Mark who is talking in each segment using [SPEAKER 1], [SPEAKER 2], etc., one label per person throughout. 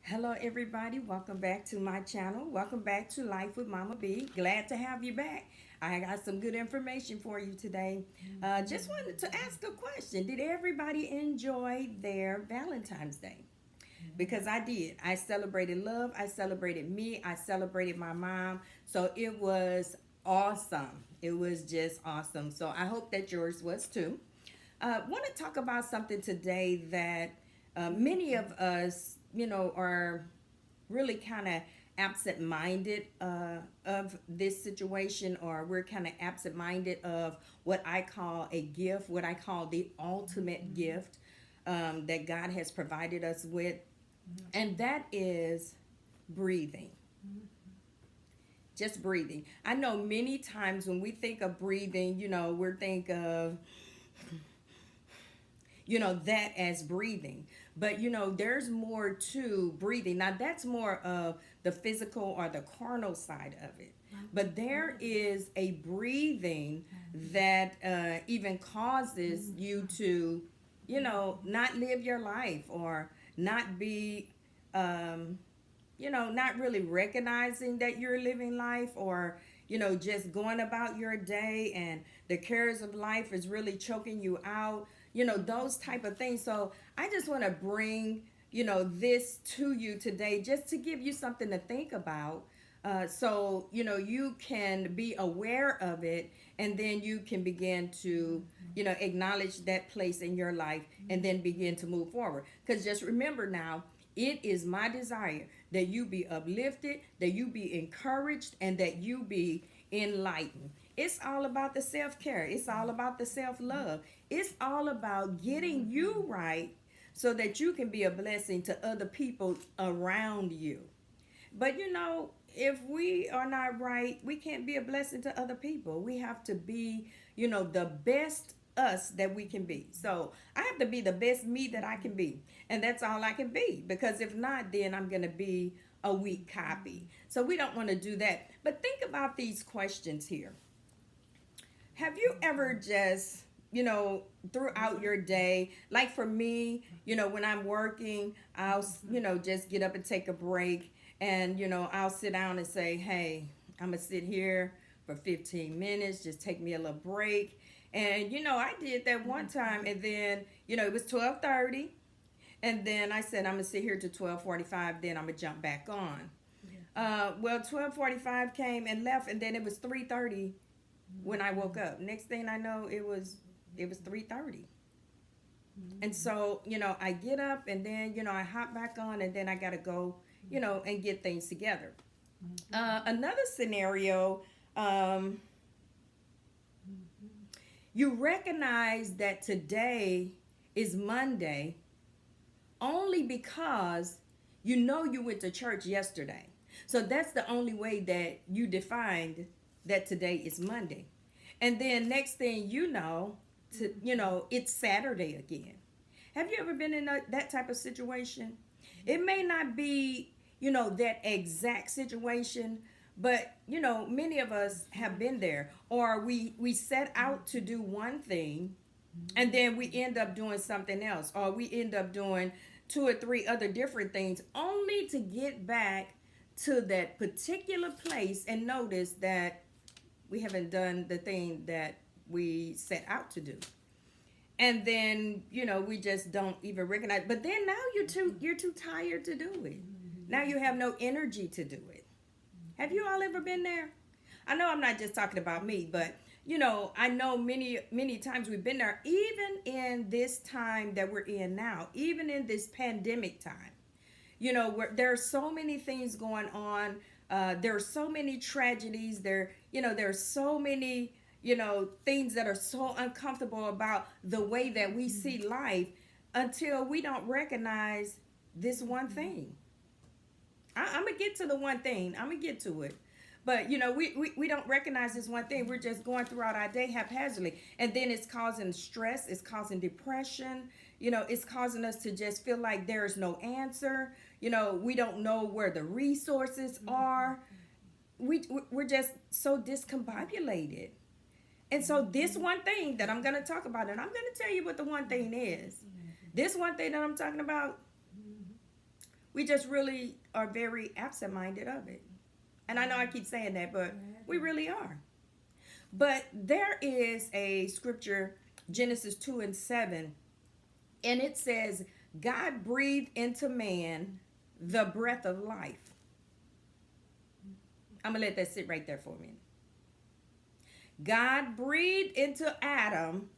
[SPEAKER 1] Hello, everybody. Welcome back to my channel. Welcome back to Life with Mama B. Glad to have you back. I got some good information for you today. Just wanted to ask a question. Did everybody enjoy their Valentine's Day? Because I did. I celebrated love. I celebrated me. I celebrated my mom. So it was awesome. It was just awesome. So I hope that yours was too. Want to talk about something today that many of us, are really kind of absent-minded of this situation, or we're kind of absent-minded of what I call a gift, what I call the ultimate gift that God has provided us with, and that is breathing. Just breathing. I know many times when we think of breathing, we're think of that as breathing, but there's more to breathing. Now that's more of the physical or the carnal side of it, but there is a breathing that even causes you to not live your life, or not be not really recognizing that you're living life, or just going about your day, and the cares of life is really choking you out, those type of things. So I just want to bring this to you today, just to give you something to think about, so you can be aware of it, and then you can begin to acknowledge that place in your life, and then begin to move forward. Because just remember now, it is my desire that you be uplifted, that you be encouraged, and that you be enlightened. It's all about the self-care. It's all about the self-love. It's all about getting you right, so that you can be a blessing to other people around you. But if we are not right, we can't be a blessing to other people. We have to be, the best us that we can be. So I have to be the best me that I can be. And that's all I can be. Because if not, then I'm going to be a weak copy. So we don't want to do that. But think about these questions here. Have you ever just, throughout your day, like for me, when I'm working, I'll, just get up and take a break, and, I'll sit down and say, hey, I'm going to sit here for 15 minutes, just take me a little break. And, I did that one time, and then, it was 12:30, and then I said, I'm going to sit here to 12:45, then I'm going to jump back on. Well, 12:45 came and left, and then it was 3:30 when I woke up. Next thing I know, it was 3:30. And so, I get up, and then, I hop back on, and then I got to go, and get things together. Another scenario, you recognize that today is Monday only because you went to church yesterday. So that's the only way that you defined that today is Monday. And then next thing it's Saturday again. Have you ever been in that type of situation? It may not be, that exact situation, but many of us have been there. Or we set out to do one thing, and then we end up doing something else, or we end up doing two or three other different things, only to get back to that particular place and notice that we haven't done the thing that we set out to do. And then we just don't even recognize. But then now you're too tired to do it. Now you have no energy to do it. Have you all ever been there? I know I'm not just talking about me, but I know many times we've been there, even in this time that we're in now, even in this pandemic time. Where there are so many things going on. There are so many tragedies. There are so many, things that are so uncomfortable about the way that we see life, until we don't recognize this one thing. I'm going to get to the one thing. I'm going to get to it. But, we don't recognize this one thing. We're just going throughout our day haphazardly. And then it's causing stress. It's causing depression. It's causing us to just feel like there's no answer. We don't know where the resources are. We're just so discombobulated. And so this one thing that I'm going to talk about, and I'm going to tell you what the one thing is. This one thing that I'm talking about, We just really are very absent-minded of it. And I know I keep saying that, but we really are. But there is a scripture, Genesis 2 and 7, and it says, God breathed into man the breath of life. I'm going to let that sit right there for a minute. God breathed into Adam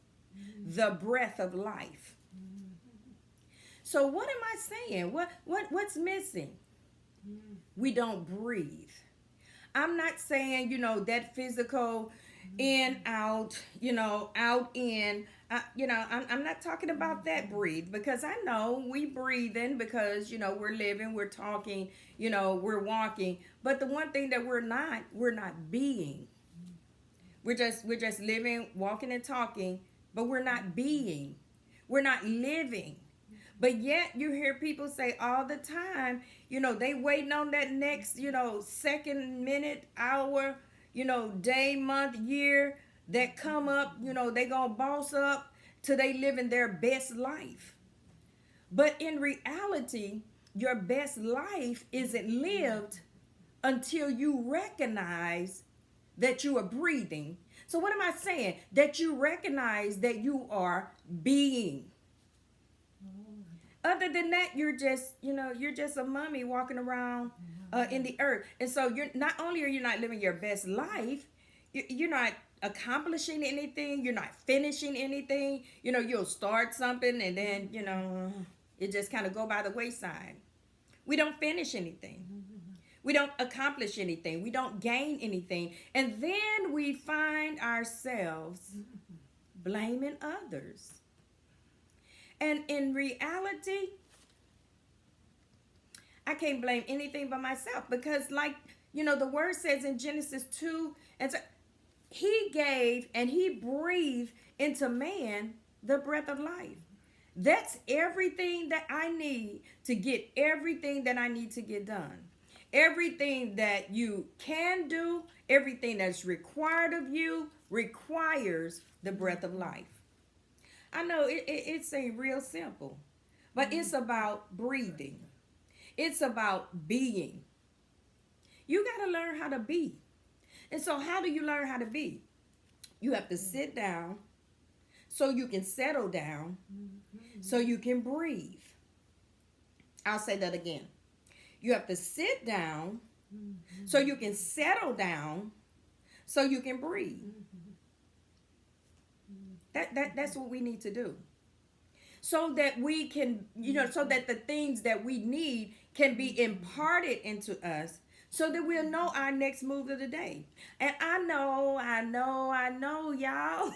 [SPEAKER 1] the breath of life. So what am I saying? What's missing? We don't breathe. I'm not saying, that physical in, out, out, in. I'm not talking about that breathe, because I know we breathing because, we're living, we're talking, we're walking. But the one thing that we're not being. We're just living, walking and talking, but we're not being. We're not living. But yet you hear people say all the time, they waiting on that next, second, minute, hour, day, month, year that come up, they gonna boss up till they living their best life. But in reality, your best life isn't lived until you recognize that you are breathing. So what am I saying? That you recognize that you are being. Other than that, you're just a mummy walking around in the earth. And so you're not only are you not living your best life, you're not accomplishing anything. You're not finishing anything. You'll start something and then, it just kind of go by the wayside. We don't finish anything. We don't accomplish anything. We don't gain anything. And then we find ourselves blaming others. And in reality, I can't blame anything but myself, because the word says in Genesis 2, and so he gave and he breathed into man the breath of life. That's everything that I need to get everything that I need to get done. Everything that you can do, everything that's required of you requires the breath of life. I know it's a real simple, but it's about breathing. It's about being. You got to learn how to be. And so how do you learn how to be? You have to sit down so you can settle down, so you can breathe. I'll say that again. You have to sit down so you can settle down, so you can breathe. That's what we need to do. So that we can, so that the things that we need can be imparted into us, so that we'll know our next move of the day. And I know, y'all.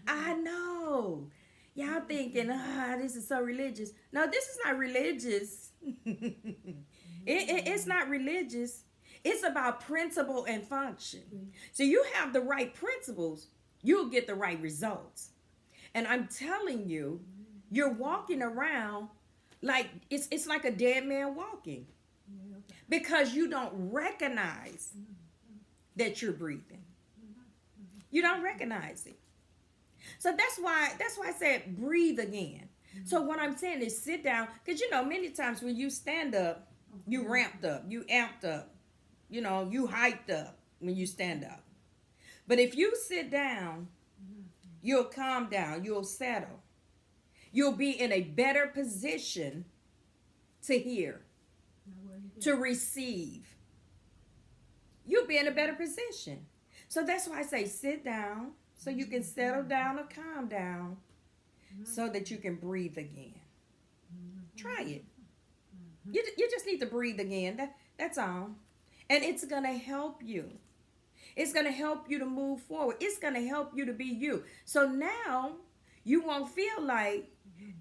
[SPEAKER 1] I know. Y'all thinking, this is so religious. No, this is not religious. It's not religious. It's about principle and function. So you have the right principles, you'll get the right results. And I'm telling you, you're walking around like it's like a dead man walking, because you don't recognize that you're breathing. You don't recognize it. So that's why I said breathe again. So what I'm saying is sit down, because many times when you stand up, you ramped up, you amped up, you hyped up when you stand up. But if you sit down, you'll calm down, you'll settle. You'll be in a better position to hear, to receive. You'll be in a better position. So that's why I say sit down so you can settle down or calm down, so that you can breathe again. Try it. You just need to breathe again. That's all. And it's going to help you. It's going to help you to move forward. It's going to help you to be you. So now you won't feel like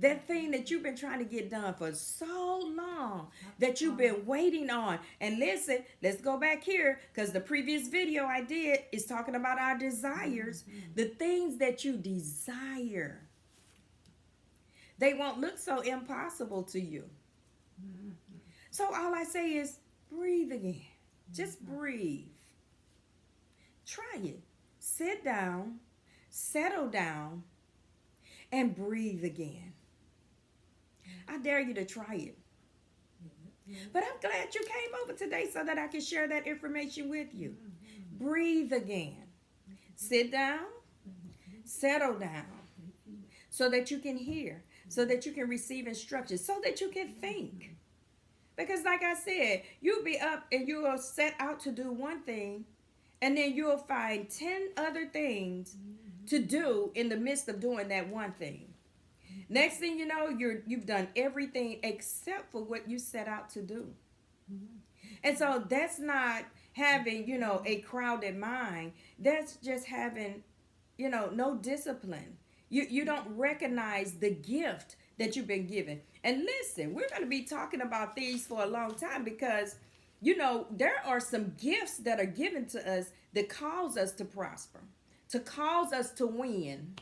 [SPEAKER 1] that thing that you've been trying to get done for so long, that you've been waiting on. And listen, let's go back here, because the previous video I did is talking about our desires. The things that you desire, they won't look so impossible to you. So all I say is breathe again. Just breathe. Try it. Sit down, settle down, and breathe again. I dare you to try it. But I'm glad you came over today so that I can share that information with you. Breathe again. Sit down, settle down, so that you can hear, so that you can receive instructions, so that you can think. Because, like I said, you'll be up and you will set out to do one thing, and then you'll find 10 other things to do in the midst of doing that one thing. Next thing you know, you've done everything except for what you set out to do. And so that's not having, a crowded mind. That's just having, no discipline. You don't recognize the gift that you've been given. And listen, we're going to be talking about these for a long time because, there are some gifts that are given to us that cause us to prosper, to cause us to win,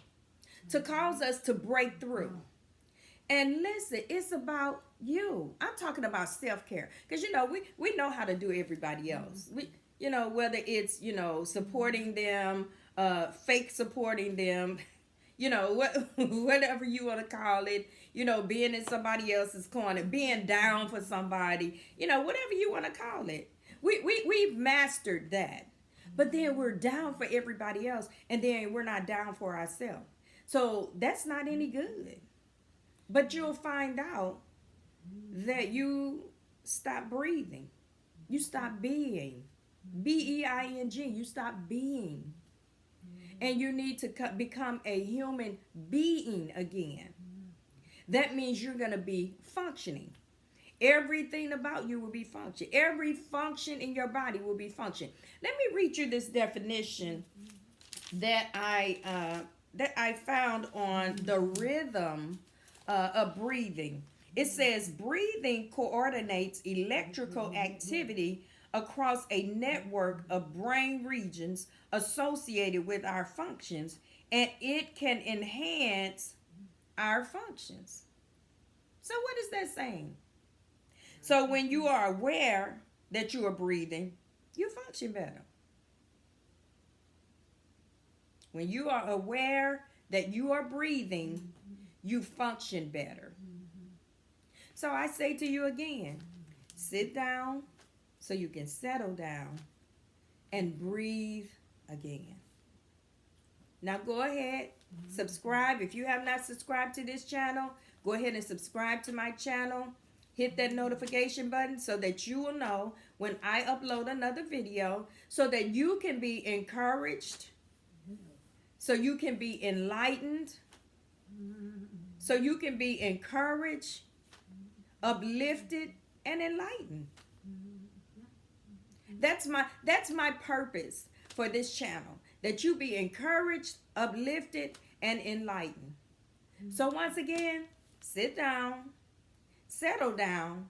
[SPEAKER 1] to cause us to break through. And listen, it's about you. I'm talking about self-care. Because, we know how to do everybody else. We, whether it's, supporting them, fake supporting them, whatever you want to call it, being in somebody else's corner, being down for somebody, whatever you want to call it. We've mastered that. But then we're down for everybody else, and then we're not down for ourselves. So that's not any good. But you'll find out that you stop breathing. You stop being. Being. You stop being. And you need to become a human being again. That means you're going to be functioning. Everything about you will be function. Every function in your body will be function. Let me read you this definition that I found on the rhythm of breathing. It says breathing coordinates electrical activity across a network of brain regions associated with our functions, and it can enhance our functions. So what is that saying? So when you are aware that you are breathing, you function better. When you are aware that you are breathing, you function better. So I say to you again, sit down so you can settle down and breathe again. Now go ahead, subscribe. If you have not subscribed to this channel, go ahead and subscribe to my channel. Hit that notification button so that you will know when I upload another video, so that you can be encouraged, so you can be enlightened, so you can be encouraged, uplifted, and enlightened. That's my purpose for this channel, that you be encouraged, uplifted, and enlightened. So once again, sit down, settle down,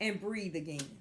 [SPEAKER 1] and breathe again.